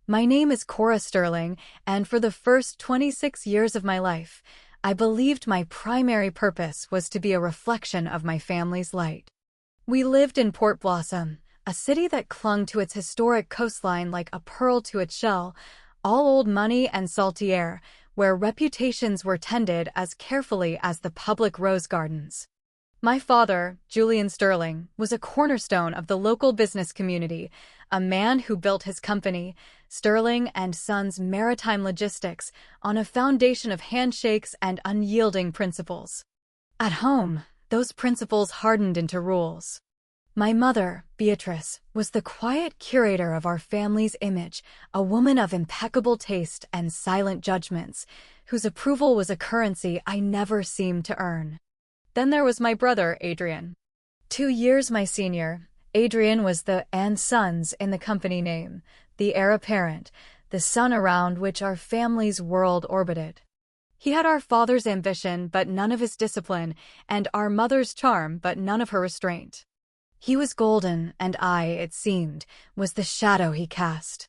My name is Cora Sterling, and for the first 26 years of my life, I believed my primary purpose was to be a reflection of my family's light. We lived in Port Blossom, a city that clung to its historic coastline like a pearl to its shell, all old money and salty air, where reputations were tended as carefully as the public rose gardens. My father, Julian Sterling, was a cornerstone of the local business community, a man who built his company, Sterling and Sons Maritime Logistics, on a foundation of handshakes and unyielding principles. At home, those principles hardened into rules. My mother, Beatrice, was the quiet curator of our family's image, a woman of impeccable taste and silent judgments, whose approval was a currency I never seemed to earn. Then there was my brother, Adrian. 2 years my senior, Adrian was the and Sons in the company name, the heir apparent, the sun around which our family's world orbited. He had our father's ambition but none of his discipline, and our mother's charm but none of her restraint. He was golden, and I, it seemed, was the shadow he cast.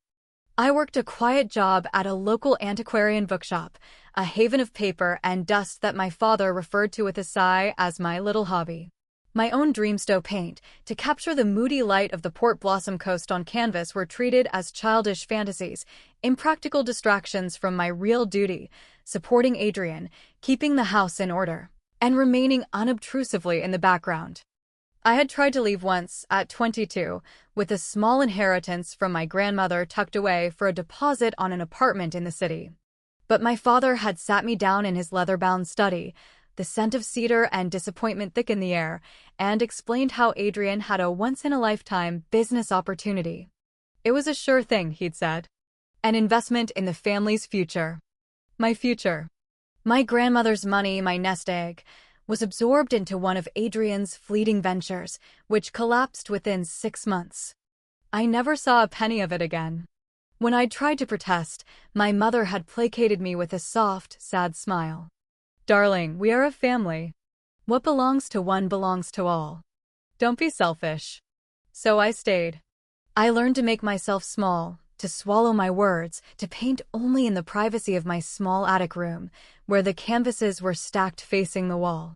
I worked a quiet job at a local antiquarian bookshop, a haven of paper and dust that my father referred to with a sigh as my little hobby. My own dreamstone paint, to capture the moody light of the Port Blossom coast on canvas, were treated as childish fantasies, impractical distractions from my real duty, supporting Adrian, keeping the house in order, and remaining unobtrusively in the background. I had tried to leave once, at 22, with a small inheritance from my grandmother tucked away for a deposit on an apartment in the city. But my father had sat me down in his leather-bound study, the scent of cedar and disappointment thick in the air, and explained how Adrian had a once-in-a-lifetime business opportunity. It was a sure thing, he'd said. An investment in the family's future. My future. My grandmother's money, my nest egg, was absorbed into one of Adrian's fleeting ventures, which collapsed within 6 months. I never saw a penny of it again. When I tried to protest, my mother had placated me with a soft, sad smile. "Darling, we are a family. What belongs to one belongs to all. Don't be selfish." So I stayed. I learned to make myself small, to swallow my words, to paint only in the privacy of my small attic room, where the canvases were stacked facing the wall.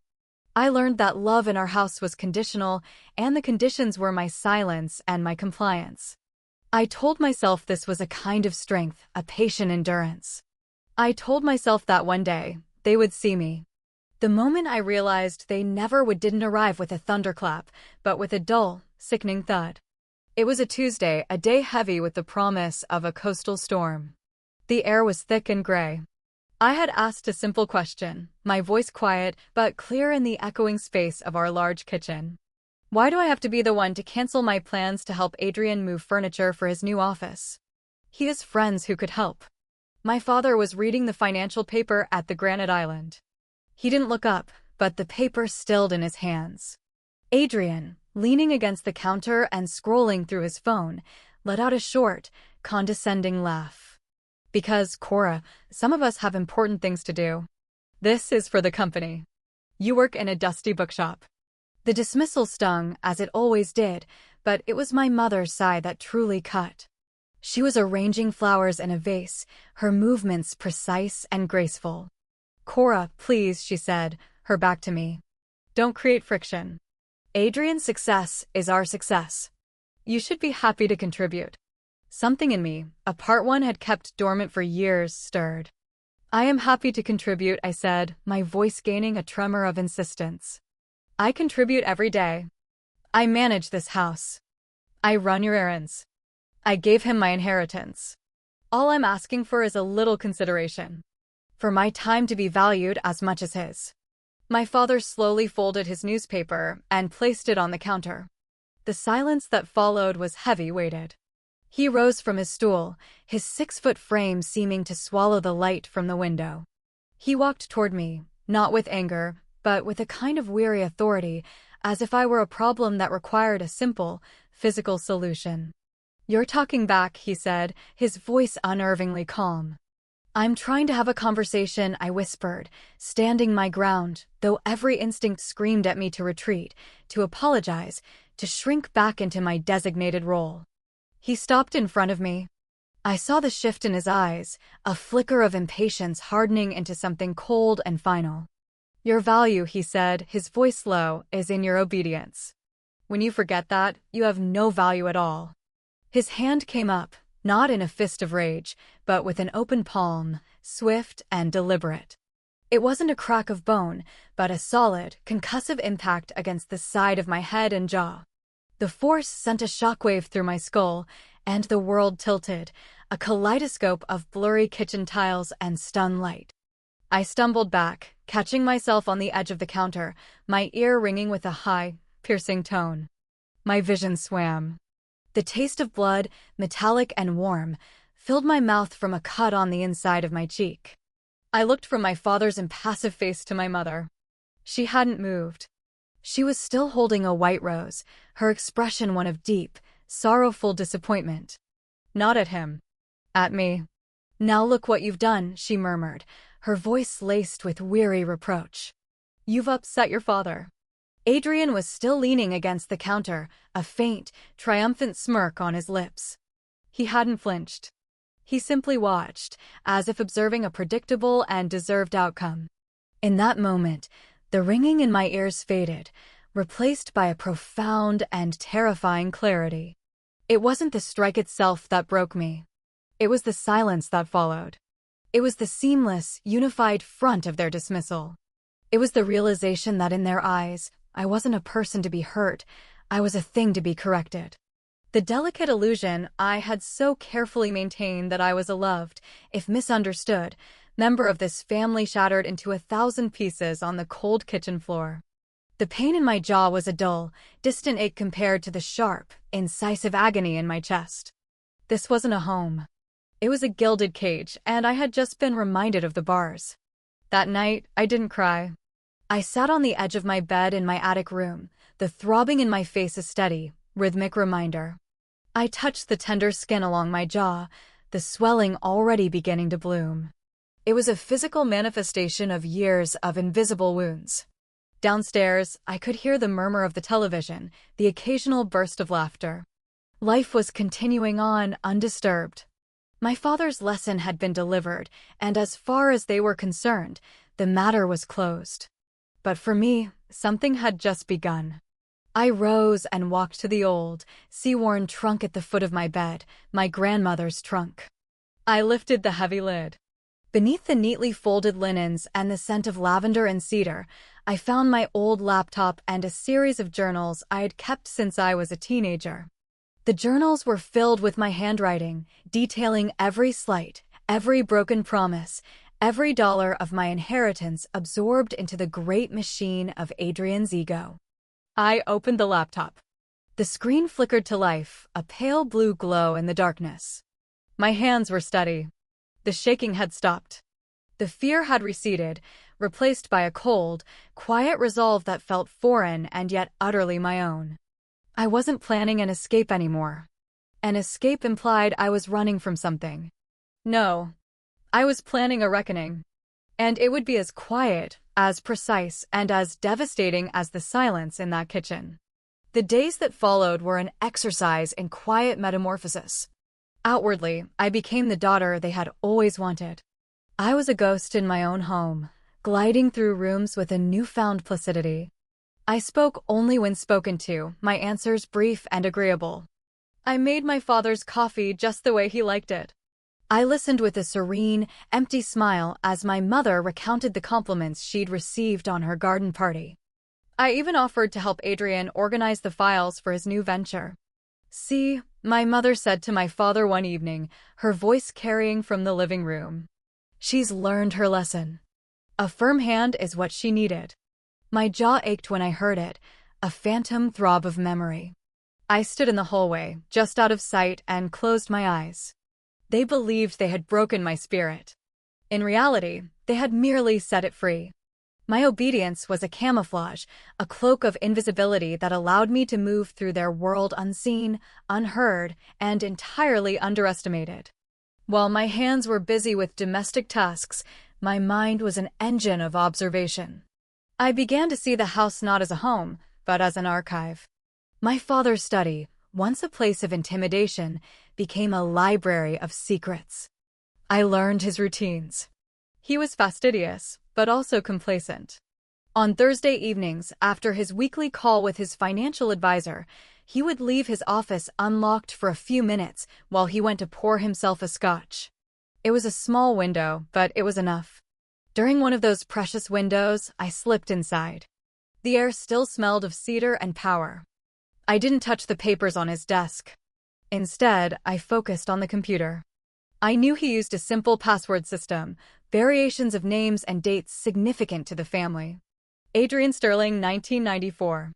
I learned that love in our house was conditional, and the conditions were my silence and my compliance. I told myself this was a kind of strength, a patient endurance. I told myself that one day, they would see me. The moment I realized they never didn't arrive with a thunderclap, but with a dull, sickening thud. It was a Tuesday, a day heavy with the promise of a coastal storm. The air was thick and gray. I had asked a simple question, my voice quiet but clear in the echoing space of our large kitchen. Why do I have to be the one to cancel my plans to help Adrian move furniture for his new office? He has friends who could help. My father was reading the financial paper at the Granite Island. He didn't look up, but the paper stilled in his hands. Adrian, leaning against the counter and scrolling through his phone, let out a short, condescending laugh. "Because, Cora, some of us have important things to do. This is for the company. You work in a dusty bookshop." The dismissal stung, as it always did, but it was my mother's sigh that truly cut. She was arranging flowers in a vase, her movements precise and graceful. "Cora, please," she said, her back to me. "Don't create friction. Adrian's success is our success. You should be happy to contribute." Something in me, a part one had kept dormant for years, stirred. "I am happy to contribute," I said, my voice gaining a tremor of insistence. "I contribute every day. I manage this house. I run your errands. I gave him my inheritance. All I'm asking for is a little consideration. For my time to be valued as much as his." My father slowly folded his newspaper and placed it on the counter. The silence that followed was heavy-weighted. He rose from his stool, his 6-foot frame seeming to swallow the light from the window. He walked toward me, not with anger, but with a kind of weary authority, as if I were a problem that required a simple, physical solution. "You're talking back," he said, his voice unnervingly calm. "I'm trying to have a conversation," I whispered, standing my ground, though every instinct screamed at me to retreat, to apologize, to shrink back into my designated role. He stopped in front of me. I saw the shift in his eyes, a flicker of impatience hardening into something cold and final. "Your value," he said, his voice low, "is in your obedience. When you forget that, you have no value at all." His hand came up, not in a fist of rage, but with an open palm, swift and deliberate. It wasn't a crack of bone, but a solid, concussive impact against the side of my head and jaw. The force sent a shockwave through my skull, and the world tilted, a kaleidoscope of blurry kitchen tiles and stun light. I stumbled back, catching myself on the edge of the counter, my ear ringing with a high, piercing tone. My vision swam. The taste of blood, metallic and warm, filled my mouth from a cut on the inside of my cheek. I looked from my father's impassive face to my mother. She hadn't moved. She was still holding a white rose, her expression one of deep, sorrowful disappointment. Not at him. At me. "Now look what you've done," she murmured, her voice laced with weary reproach. "You've upset your father." Adrian was still leaning against the counter, a faint, triumphant smirk on his lips. He hadn't flinched. He simply watched, as if observing a predictable and deserved outcome. In that moment, the ringing in my ears faded, replaced by a profound and terrifying clarity. It wasn't the strike itself that broke me. It was the silence that followed. It was the seamless, unified front of their dismissal. It was the realization that in their eyes, I wasn't a person to be hurt, I was a thing to be corrected. The delicate illusion I had so carefully maintained that I was a loved, if misunderstood, member of this family shattered into 1,000 pieces on the cold kitchen floor. The pain in my jaw was a dull, distant ache compared to the sharp, incisive agony in my chest. This wasn't a home. It was a gilded cage, and I had just been reminded of the bars. That night, I didn't cry. I sat on the edge of my bed in my attic room, the throbbing in my face a steady, rhythmic reminder. I touched the tender skin along my jaw, the swelling already beginning to bloom. It was a physical manifestation of years of invisible wounds. Downstairs, I could hear the murmur of the television, the occasional burst of laughter. Life was continuing on undisturbed. My father's lesson had been delivered, and as far as they were concerned, the matter was closed. But for me, something had just begun. I rose and walked to the old, sea-worn trunk at the foot of my bed, my grandmother's trunk. I lifted the heavy lid. Beneath the neatly folded linens and the scent of lavender and cedar, I found my old laptop and a series of journals I had kept since I was a teenager. The journals were filled with my handwriting, detailing every slight, every broken promise, every dollar of my inheritance absorbed into the great machine of Adrian's ego. I opened the laptop. The screen flickered to life, a pale blue glow in the darkness. My hands were steady. The shaking had stopped. The fear had receded, replaced by a cold, quiet resolve that felt foreign and yet utterly my own. I wasn't planning an escape anymore. An escape implied I was running from something. No, I was planning a reckoning. And it would be as quiet, as precise, and as devastating as the silence in that kitchen. The days that followed were an exercise in quiet metamorphosis. Outwardly, I became the daughter they had always wanted. I was a ghost in my own home, gliding through rooms with a newfound placidity. I spoke only when spoken to, my answers brief and agreeable. I made my father's coffee just the way he liked it. I listened with a serene, empty smile as my mother recounted the compliments she'd received on her garden party. I even offered to help Adrian organize the files for his new venture. "See," my mother said to my father one evening, her voice carrying from the living room. "She's learned her lesson. A firm hand is what she needed." My jaw ached when I heard it, a phantom throb of memory. I stood in the hallway, just out of sight, and closed my eyes. They believed they had broken my spirit. In reality, they had merely set it free. My obedience was a camouflage, a cloak of invisibility that allowed me to move through their world unseen, unheard, and entirely underestimated. While my hands were busy with domestic tasks, my mind was an engine of observation. I began to see the house not as a home, but as an archive. My father's study, once a place of intimidation, became a library of secrets. I learned his routines. He was fastidious, but also complacent. On Thursday evenings, after his weekly call with his financial advisor, he would leave his office unlocked for a few minutes while he went to pour himself a scotch. It was a small window, but it was enough. During one of those precious windows, I slipped inside. The air still smelled of cedar and power. I didn't touch the papers on his desk. Instead, I focused on the computer. I knew he used a simple password system, variations of names and dates significant to the family. Adrian Sterling, 1994.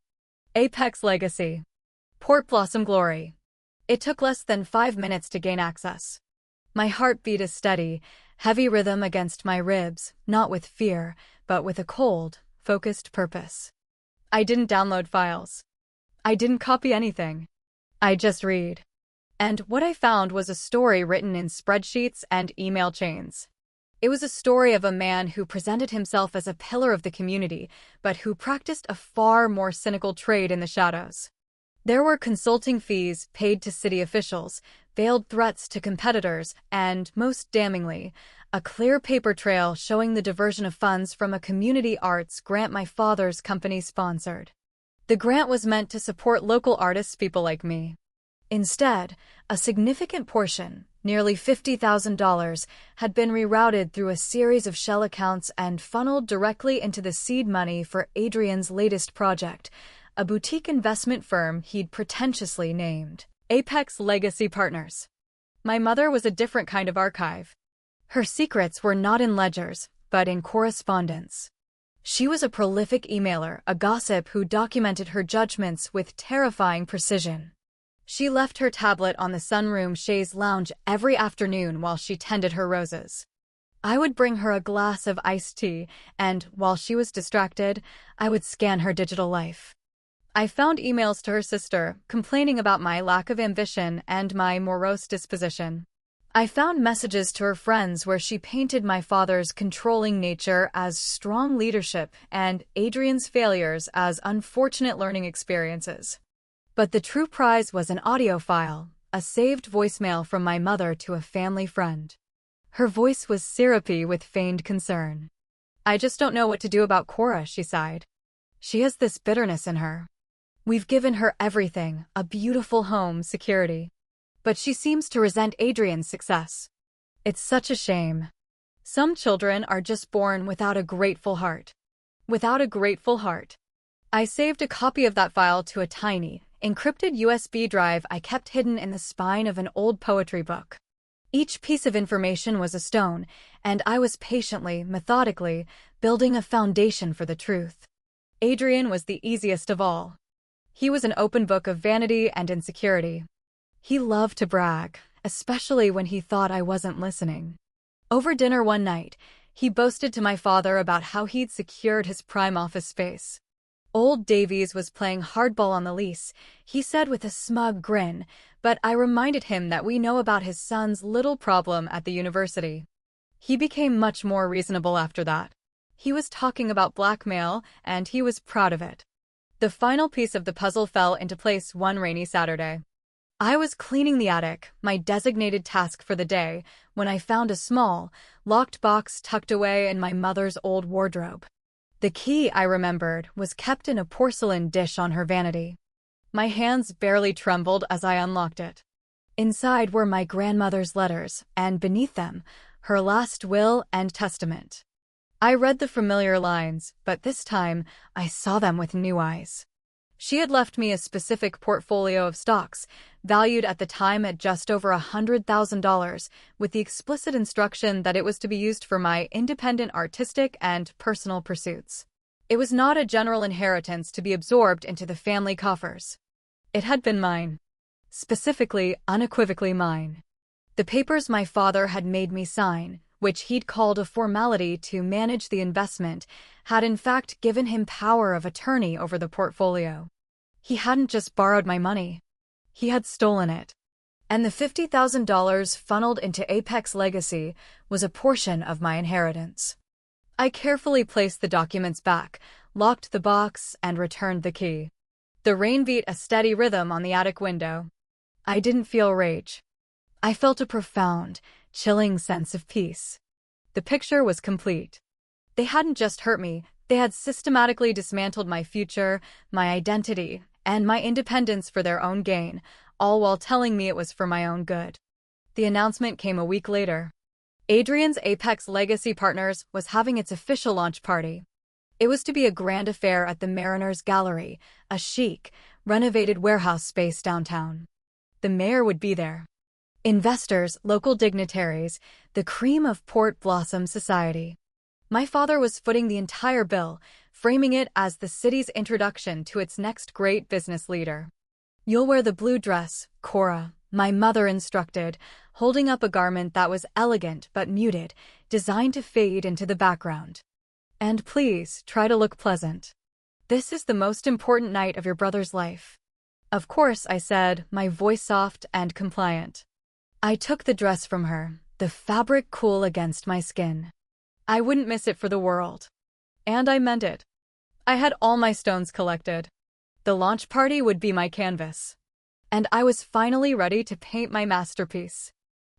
Apex Legacy. Port Blossom Glory. It took less than 5 minutes to gain access. My heart beat a steady, heavy rhythm against my ribs, not with fear, but with a cold, focused purpose. I didn't download files. I didn't copy anything. I just read. And what I found was a story written in spreadsheets and email chains. It was a story of a man who presented himself as a pillar of the community, but who practiced a far more cynical trade in the shadows. There were consulting fees paid to city officials, veiled threats to competitors, and, most damningly, a clear paper trail showing the diversion of funds from a community arts grant my father's company sponsored. The grant was meant to support local artists, people like me. Instead, a significant portion, nearly $50,000, had been rerouted through a series of shell accounts and funneled directly into the seed money for Adrian's latest project, a boutique investment firm he'd pretentiously named Apex Legacy Partners. My mother was a different kind of archive. Her secrets were not in ledgers, but in correspondence. She was a prolific emailer, a gossip who documented her judgments with terrifying precision. She left her tablet on the sunroom chaise lounge every afternoon while she tended her roses. I would bring her a glass of iced tea, and, while she was distracted, I would scan her digital life. I found emails to her sister, complaining about my lack of ambition and my morose disposition. I found messages to her friends where she painted my father's controlling nature as strong leadership and Adrian's failures as unfortunate learning experiences. But the true prize was an audio file, a saved voicemail from my mother to a family friend. Her voice was syrupy with feigned concern. "I just don't know what to do about Cora," she sighed. "She has this bitterness in her. We've given her everything, a beautiful home, security. But she seems to resent Adrian's success. It's such a shame. Some children are just born without a grateful heart. Without a grateful heart." I saved a copy of that file to a tiny, encrypted USB drive I kept hidden in the spine of an old poetry book. Each piece of information was a stone, and I was patiently, methodically, building a foundation for the truth. Adrian was the easiest of all. He was an open book of vanity and insecurity. He loved to brag, especially when he thought I wasn't listening. Over dinner one night, he boasted to my father about how he'd secured his prime office space. Old Davies was playing hardball on the lease, he said with a smug grin, but I reminded him that we know about his son's little problem at the university. He became much more reasonable after that. He was talking about blackmail, and he was proud of it. The final piece of the puzzle fell into place one rainy Saturday. I was cleaning the attic, my designated task for the day, when I found a small, locked box tucked away in my mother's old wardrobe. The key, I remembered, was kept in a porcelain dish on her vanity. My hands barely trembled as I unlocked it. Inside were my grandmother's letters, and beneath them, her last will and testament. I read the familiar lines, but this time, I saw them with new eyes. She had left me a specific portfolio of stocks, valued at the time at just over $100,000, with the explicit instruction that it was to be used for my independent artistic and personal pursuits. It was not a general inheritance to be absorbed into the family coffers. It had been mine. Specifically, unequivocally mine. The papers my father had made me sign, which he'd called a formality to manage the investment, had in fact given him power of attorney over the portfolio. He hadn't just borrowed my money. He had stolen it. And the $50,000 funneled into Apex Legacy was a portion of my inheritance. I carefully placed the documents back, locked the box, and returned the key. The rain beat a steady rhythm on the attic window. I didn't feel rage. I felt a profound, chilling sense of peace. The picture was complete. They hadn't just hurt me, they had systematically dismantled my future, my identity, and my independence for their own gain, all while telling me it was for my own good. The announcement came a week later. Adrian's Apex Legacy Partners was having its official launch party. It was to be a grand affair at the Mariners Gallery, a chic, renovated warehouse space downtown. The mayor would be there. Investors, local dignitaries, the cream of Port Blossom society. My father was footing the entire bill, framing it as the city's introduction to its next great business leader. "You'll wear the blue dress, Cora," my mother instructed, holding up a garment that was elegant but muted, designed to fade into the background. "And please, try to look pleasant. This is the most important night of your brother's life." "Of course," I said, my voice soft and compliant. I took the dress from her, the fabric cool against my skin. I wouldn't miss it for the world. And I meant it. I had all my stones collected. The launch party would be my canvas. And I was finally ready to paint my masterpiece.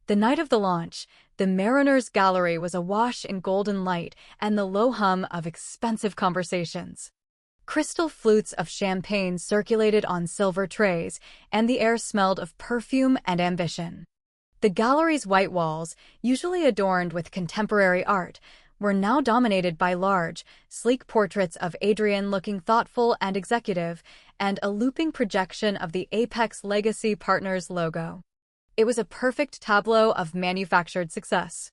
The night of the launch, the Mariners Gallery was awash in golden light and the low hum of expensive conversations. Crystal flutes of champagne circulated on silver trays, and the air smelled of perfume and ambition. The gallery's white walls, usually adorned with contemporary art, were now dominated by large, sleek portraits of Adrian looking thoughtful and executive, and a looping projection of the Apex Legacy Partners logo. It was a perfect tableau of manufactured success.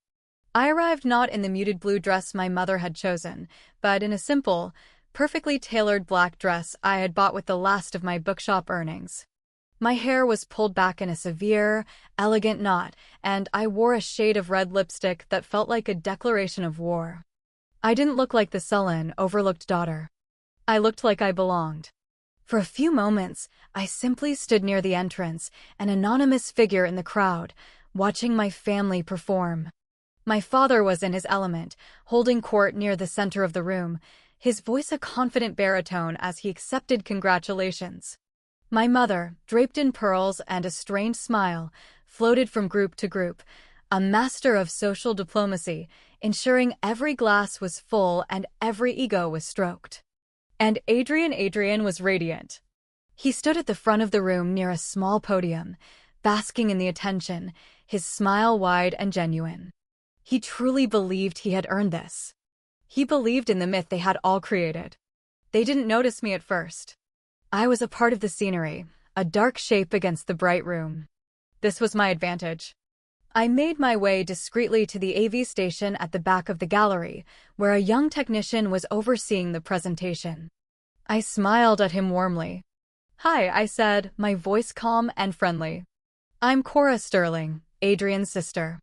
I arrived not in the muted blue dress my mother had chosen, but in a simple, perfectly tailored black dress I had bought with the last of my bookshop earnings. My hair was pulled back in a severe, elegant knot, and I wore a shade of red lipstick that felt like a declaration of war. I didn't look like the sullen, overlooked daughter. I looked like I belonged. For a few moments, I simply stood near the entrance, an anonymous figure in the crowd, watching my family perform. My father was in his element, holding court near the center of the room, his voice a confident baritone as he accepted congratulations. My mother, draped in pearls and a strained smile, floated from group to group, a master of social diplomacy, ensuring every glass was full and every ego was stroked. And Adrian was radiant. He stood at the front of the room near a small podium, basking in the attention, his smile wide and genuine. He truly believed he had earned this. He believed in the myth they had all created. They didn't notice me at first. I was a part of the scenery, a dark shape against the bright room. This was my advantage. I made my way discreetly to the AV station at the back of the gallery, where a young technician was overseeing the presentation. I smiled at him warmly. "Hi," I said, my voice calm and friendly. "I'm Cora Sterling, Adrian's sister.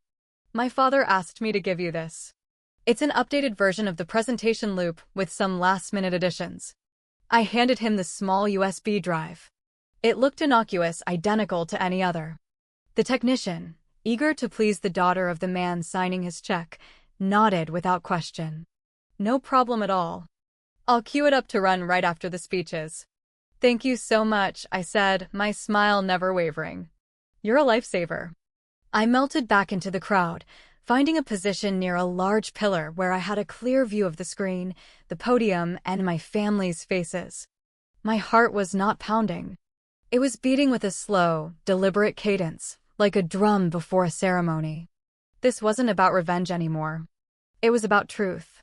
My father asked me to give you this. It's an updated version of the presentation loop with some last-minute additions." I handed him the small USB drive. It looked innocuous, identical to any other. The technician, eager to please the daughter of the man signing his check, nodded without question. "No problem at all. I'll cue it up to run right after the speeches." "Thank you so much," I said, my smile never wavering. "You're a lifesaver." I melted back into the crowd, finding a position near a large pillar where I had a clear view of the screen, the podium, and my family's faces. My heart was not pounding. It was beating with a slow, deliberate cadence, like a drum before a ceremony. This wasn't about revenge anymore. It was about truth.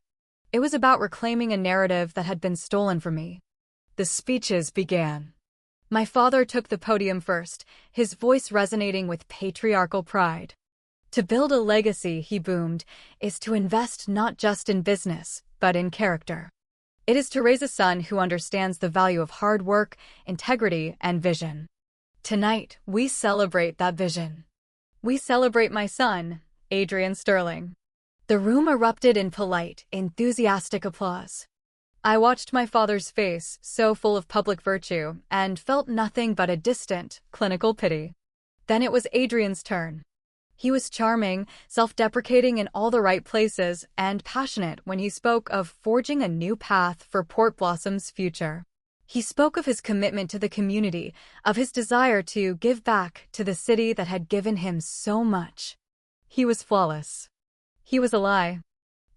It was about reclaiming a narrative that had been stolen from me. The speeches began. My father took the podium first, his voice resonating with patriarchal pride. "To build a legacy," he boomed, "is to invest not just in business, but in character. It is to raise a son who understands the value of hard work, integrity, and vision. Tonight, we celebrate that vision. We celebrate my son, Adrian Sterling." The room erupted in polite, enthusiastic applause. I watched my father's face, so full of public virtue, and felt nothing but a distant, clinical pity. Then it was Adrian's turn. He was charming, self-deprecating in all the right places, and passionate when he spoke of forging a new path for Port Blossom's future. He spoke of his commitment to the community, of his desire to give back to the city that had given him so much. He was flawless. He was a lie.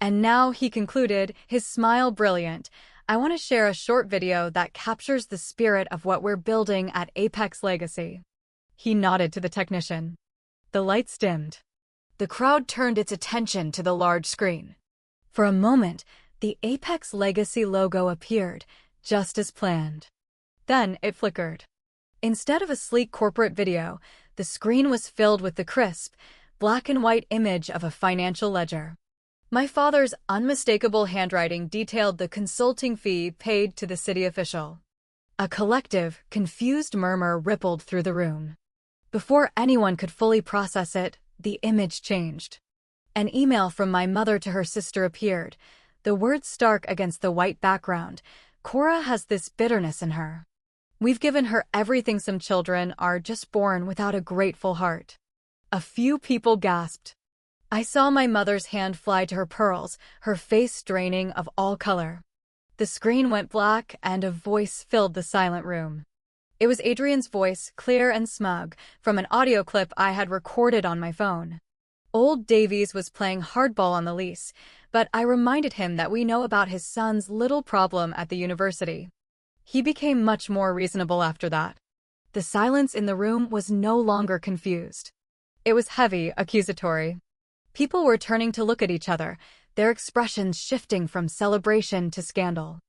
And now, he concluded, his smile brilliant, I want to share a short video that captures the spirit of what we're building at Apex Legacy. He nodded to the technician. The lights dimmed. The crowd turned its attention to the large screen. For a moment, the Apex Legacy logo appeared, just as planned. Then it flickered. Instead of a sleek corporate video, the screen was filled with the crisp, black and white image of a financial ledger. My father's unmistakable handwriting detailed the consulting fee paid to the city official. A collective, confused murmur rippled through the room. Before anyone could fully process it, the image changed. An email from my mother to her sister appeared, the words stark against the white background. Cora has this bitterness in her. We've given her everything. Some children are just born without a grateful heart. A few people gasped. I saw my mother's hand fly to her pearls, her face draining of all color. The screen went black and a voice filled the silent room. It was Adrian's voice, clear and smug, from an audio clip I had recorded on my phone. Old Davies was playing hardball on the lease, but I reminded him that we know about his son's little problem at the university. He became much more reasonable after that. The silence in the room was no longer confused. It was heavy, accusatory. People were turning to look at each other, their expressions shifting from celebration to scandal.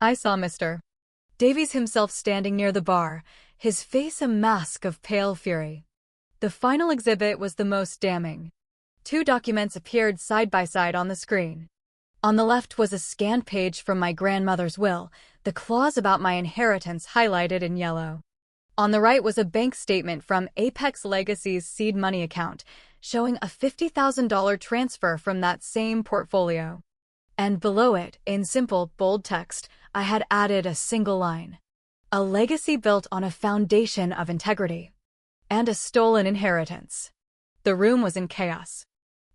I saw Mr. Davies himself standing near the bar, his face a mask of pale fury. The final exhibit was the most damning. Two documents appeared side by side on the screen. On the left was a scanned page from my grandmother's will, the clause about my inheritance highlighted in yellow. On the right was a bank statement from Apex Legacy's seed money account, showing a $50,000 transfer from that same portfolio. And below it, in simple, bold text, I had added a single line. A legacy built on a foundation of integrity. And a stolen inheritance. The room was in chaos.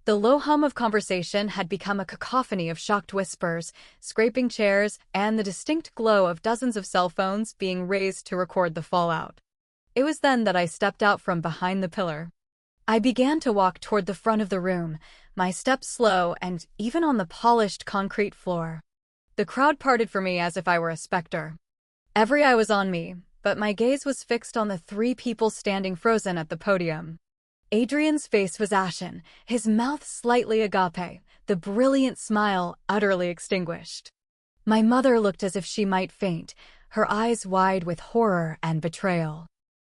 The low hum of conversation had become a cacophony of shocked whispers, scraping chairs, and the distinct glow of dozens of cell phones being raised to record the fallout. It was then that I stepped out from behind the pillar. I began to walk toward the front of the room, my steps slow and even on the polished concrete floor. The crowd parted for me as if I were a specter. Every eye was on me, but my gaze was fixed on the three people standing frozen at the podium. Adrian's face was ashen, his mouth slightly agape, the brilliant smile utterly extinguished. My mother looked as if she might faint, her eyes wide with horror and betrayal.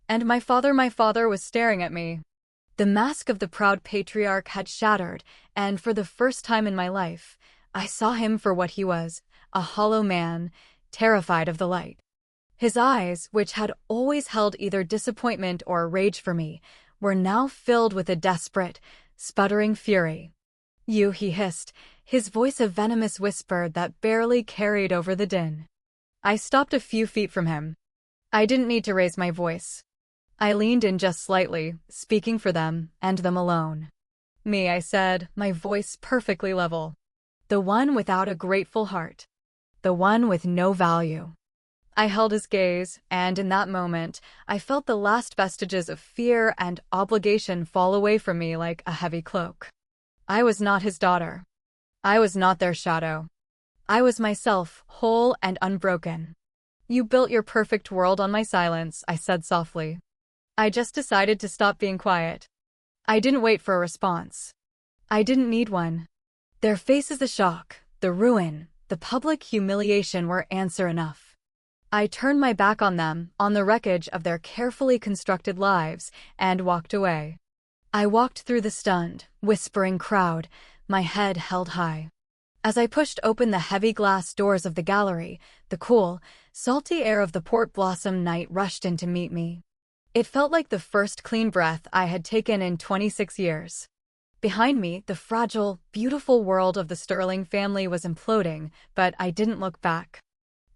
And my father was staring at me. The mask of the proud patriarch had shattered, and for the first time in my life, I saw him for what he was, a hollow man, terrified of the light. His eyes, which had always held either disappointment or rage for me, were now filled with a desperate, sputtering fury. You, he hissed, his voice a venomous whisper that barely carried over the din. I stopped a few feet from him. I didn't need to raise my voice. I leaned in just slightly, speaking for them, and them alone. Me, I said, my voice perfectly level. The one without a grateful heart. The one with no value. I held his gaze, and in that moment, I felt the last vestiges of fear and obligation fall away from me like a heavy cloak. I was not his daughter. I was not their shadow. I was myself, whole and unbroken. You built your perfect world on my silence, I said softly. I just decided to stop being quiet. I didn't wait for a response. I didn't need one. Their faces, the shock, the ruin, the public humiliation were answer enough. I turned my back on them, on the wreckage of their carefully constructed lives, and walked away. I walked through the stunned, whispering crowd, my head held high. As I pushed open the heavy glass doors of the gallery, the cool, salty air of the Port Blossom night rushed in to meet me. It felt like the first clean breath I had taken in 26 years. Behind me, the fragile, beautiful world of the Sterling family was imploding, but I didn't look back.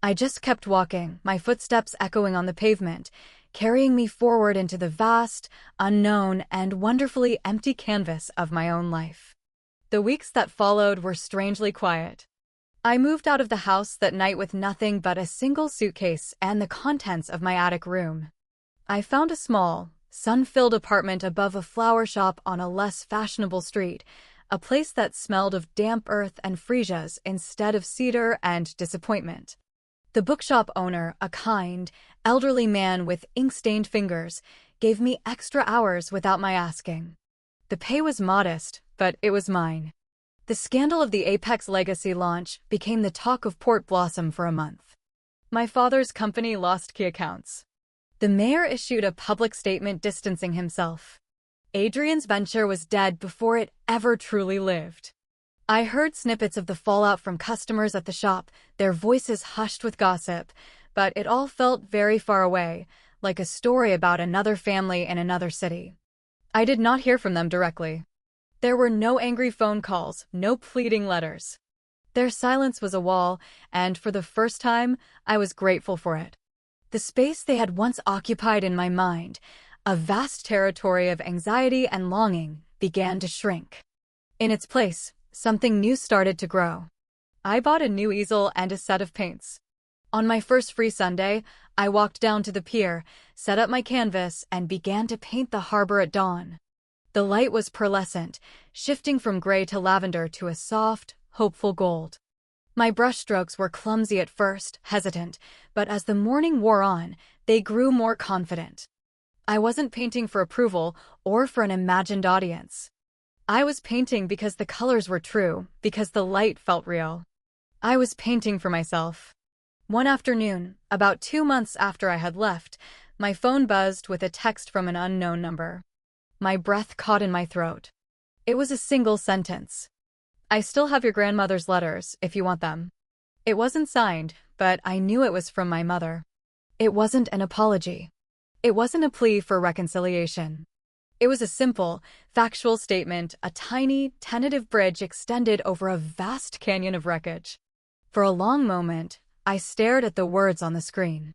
I just kept walking, my footsteps echoing on the pavement, carrying me forward into the vast, unknown, and wonderfully empty canvas of my own life. The weeks that followed were strangely quiet. I moved out of the house that night with nothing but a single suitcase and the contents of my attic room. I found a small, sun-filled apartment above a flower shop on a less fashionable street, a place that smelled of damp earth and freesias instead of cedar and disappointment. The bookshop owner, a kind, elderly man with ink-stained fingers, gave me extra hours without my asking. The pay was modest, but it was mine. The scandal of the Apex Legacy launch became the talk of Port Blossom for a month. My father's company lost key accounts. The mayor issued a public statement distancing himself. Adrian's venture was dead before it ever truly lived. I heard snippets of the fallout from customers at the shop, their voices hushed with gossip, but it all felt very far away, like a story about another family in another city. I did not hear from them directly. There were no angry phone calls, no pleading letters. Their silence was a wall, and for the first time, I was grateful for it. The space they had once occupied in my mind, a vast territory of anxiety and longing, began to shrink. In its place, something new started to grow. I bought a new easel and a set of paints. On my first free Sunday, I walked down to the pier, set up my canvas, and began to paint the harbor at dawn. The light was pearlescent, shifting from gray to lavender to a soft, hopeful gold. My brushstrokes were clumsy at first, hesitant, but as the morning wore on, they grew more confident. I wasn't painting for approval or for an imagined audience. I was painting because the colors were true, because the light felt real. I was painting for myself. One afternoon, about 2 months after I had left, my phone buzzed with a text from an unknown number. My breath caught in my throat. It was a single sentence. "I still have your grandmother's letters, if you want them." It wasn't signed, but I knew it was from my mother. It wasn't an apology. It wasn't a plea for reconciliation. It was a simple, factual statement, a tiny, tentative bridge extended over a vast canyon of wreckage. For a long moment, I stared at the words on the screen.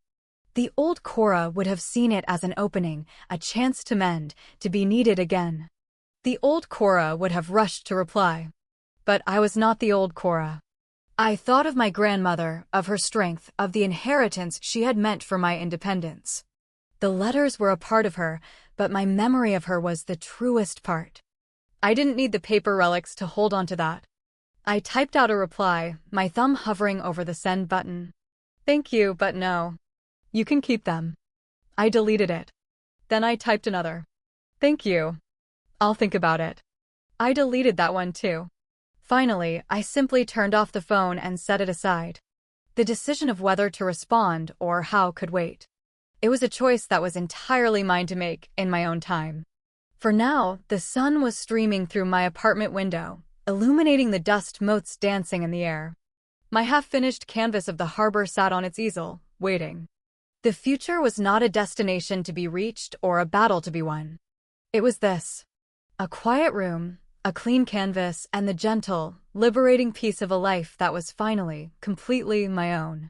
The old Cora would have seen it as an opening, a chance to mend, to be needed again. The old Cora would have rushed to reply. But I was not the old Cora. I thought of my grandmother, of her strength, of the inheritance she had meant for my independence. The letters were a part of her, but my memory of her was the truest part. I didn't need the paper relics to hold on to that. I typed out a reply, my thumb hovering over the send button. "Thank you, but no. You can keep them." I deleted it. Then I typed another. "Thank you. I'll think about it." I deleted that one too. Finally, I simply turned off the phone and set it aside. The decision of whether to respond or how could wait. It was a choice that was entirely mine to make in my own time. For now, the sun was streaming through my apartment window, illuminating the dust motes dancing in the air. My half-finished canvas of the harbor sat on its easel, waiting. The future was not a destination to be reached or a battle to be won. It was this: a quiet room, a clean canvas, and the gentle, liberating peace of a life that was finally, completely my own.